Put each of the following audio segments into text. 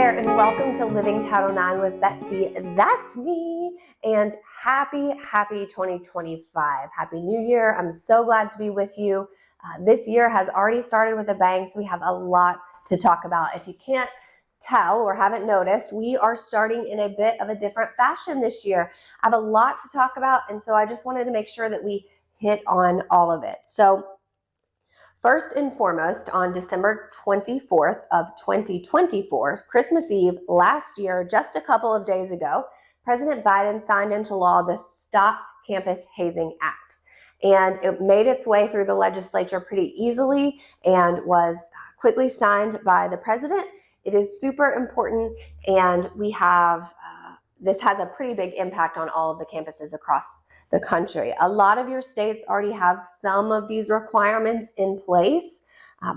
there, and welcome to Living Title IX with Betsy. That's me, and happy 2025. Happy New Year. I'm so glad to be with you. This year has already started with a bang, so we have a lot to talk about. If you can't tell or haven't noticed, we are starting in a bit of a different fashion this year. I have a lot to talk about, and so I just wanted to make sure that we hit on all of it. So first and foremost, on December 24th of 2024, Christmas Eve last year, just a couple of days ago, President Biden signed into law the Stop Campus Hazing Act. And it made its way through the legislature pretty easily and was quickly signed by the president. It is super important, and we have, this has a pretty big impact on all of the campuses across the country. A lot of your states already have some of these requirements in place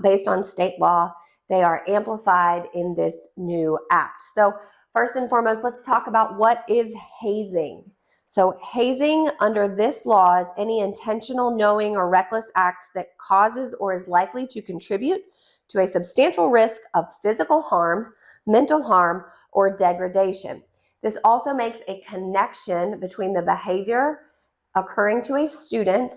based on state law. They are amplified in this new act. So first and foremost, let's talk about what is hazing. So hazing under this law is any intentional, knowing, or reckless act that causes or is likely to contribute to a substantial risk of physical harm, mental harm, or degradation. This also makes a connection between the behavior occurring to a student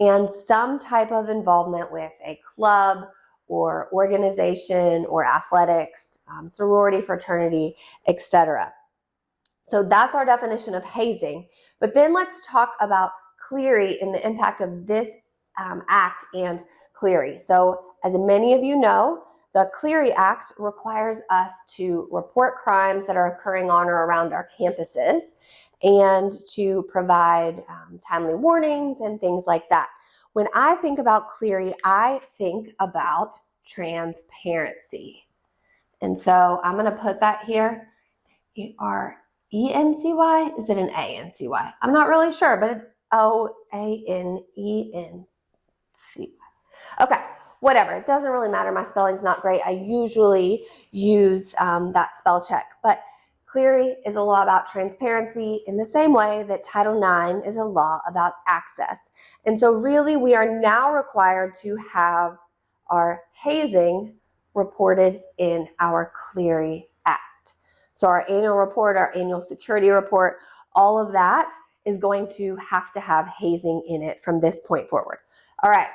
and some type of involvement with a club or organization or athletics, sorority, fraternity, etc. So that's our definition of hazing. But then let's talk about Clery and the impact of this act and Clery. So as many of you know, the Clery Act requires us to report crimes that are occurring on or around our campuses and to provide timely warnings and things like that. When I think about Clery, I think about transparency. And so I'm going to put that here. E-R-E-N-C-Y? Is it an A-N-C-Y? I'm not really sure, but it's O-A-N-E-N-C-Y. Okay, whatever. It doesn't really matter. My spelling's not great. I usually use that spell check. But Clery is a law about transparency in the same way that Title IX is a law about access. And so really we are now required to have our hazing reported in our Clery Act. So our annual report, our annual security report, all of that is going to have hazing in it from this point forward. All right,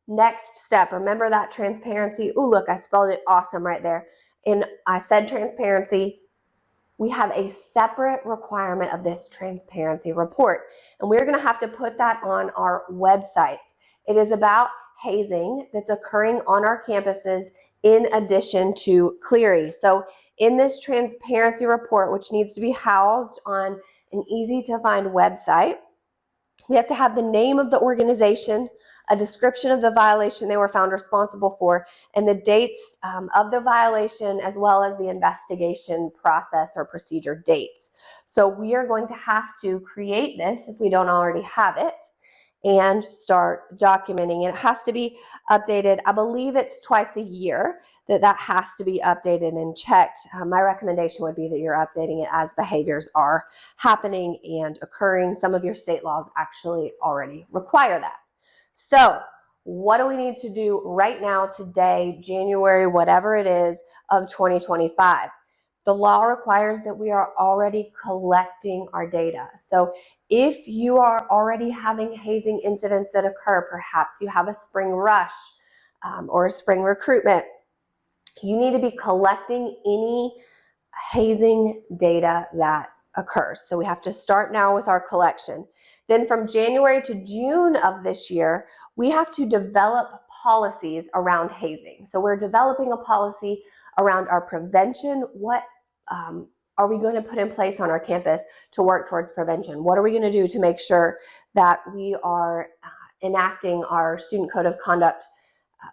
next step. Remember that transparency. Ooh, look, I spelled it awesome right there. And I said transparency. We have a separate requirement of this transparency report, and we're going to have to put that on our websites. It is about hazing that's occurring on our campuses in addition to Clery. So in this transparency report, which needs to be housed on an easy to find website, we have to have the name of the organization, a description of the violation they were found responsible for, and the dates of the violation, as well as the investigation process or procedure dates. So we are going to have to create this, if we don't already have it, and start documenting it. It has to be updated. I believe it's twice a year that has to be updated and checked. My recommendation would be that you're updating it as behaviors are happening and occurring. Some of your state laws actually already require that. So what do we need to do right now, today, January, whatever it is, of 2025? The law requires that we are already collecting our data. So if you are already having hazing incidents that occur, perhaps you have a spring rush or a spring recruitment, you need to be collecting any hazing data that occurs. So we have to start now with our collection. Then from January to June of this year, we have to develop policies around hazing. So we're developing a policy around our prevention. What are we going to put in place on our campus to work towards prevention? What are we going to do to make sure that we are enacting our student code of conduct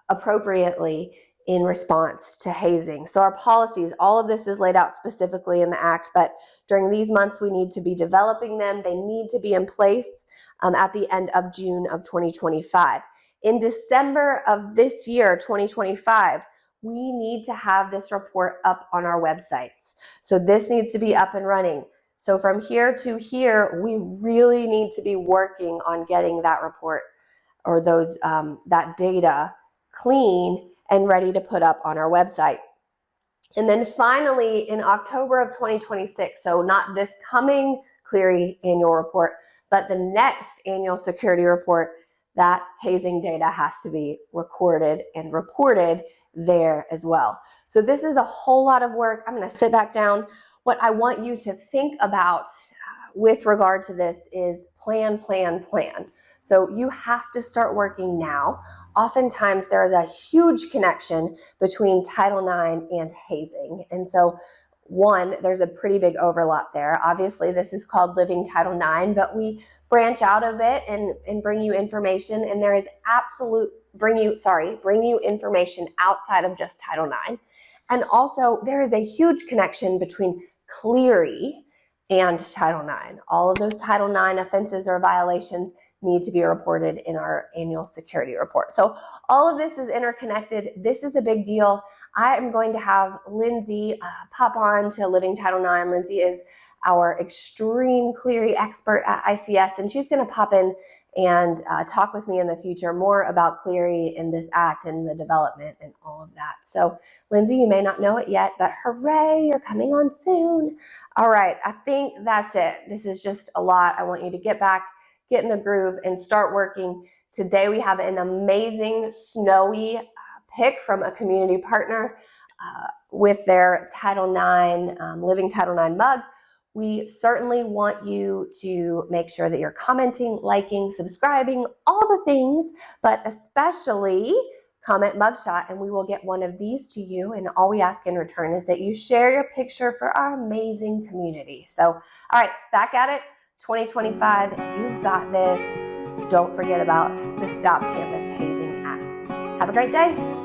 appropriately in response to hazing? So our policies, all of this is laid out specifically in the Act, but during these months we need to be developing them. They need to be in place at the end of June of 2025. In December of this year, 2025, we need to have this report up on our websites. So this needs to be up and running. So from here to here, we really need to be working on getting that report or those that data clean and ready to put up on our website. And then finally, in October of 2026, so not this coming Clery annual report, but the next annual security report, that hazing data has to be recorded and reported there as well. So this is a whole lot of work. I'm going to sit back down. What I want you to think about with regard to this is plan, plan, plan. So you have to start working now. Oftentimes there is a huge connection between Title IX and hazing. And so one, there's a pretty big overlap there. Obviously, this is called Living Title IX, but we branch out a bit and bring you information, and there is bring you information outside of just Title IX. And also, there is a huge connection between Clery and Title IX. All of those Title IX offenses or violations need to be reported in our annual security report. So all of this is interconnected. This is a big deal. I am going to have Lindsay pop on to Living Title IX. Lindsay is our extreme Clery expert at ICS, and she's going to pop in and talk with me in the future more about Clery and this act and the development and all of that. So Lindsay, you may not know it yet, but hooray, you're coming on soon. All right, I think that's it. This is just a lot. I want you to get back, get in the groove, and start working. Today we have an amazing snowy pick from a community partner with their Title IX, Living Title IX mug. We certainly want you to make sure that you're commenting, liking, subscribing, all the things, but especially comment mugshot, and we will get one of these to you. And all we ask in return is that you share your picture for our amazing community. So, all right, back at it. 2025, you've got this. Don't forget about the Stop Campus Hazing Act. Have a great day.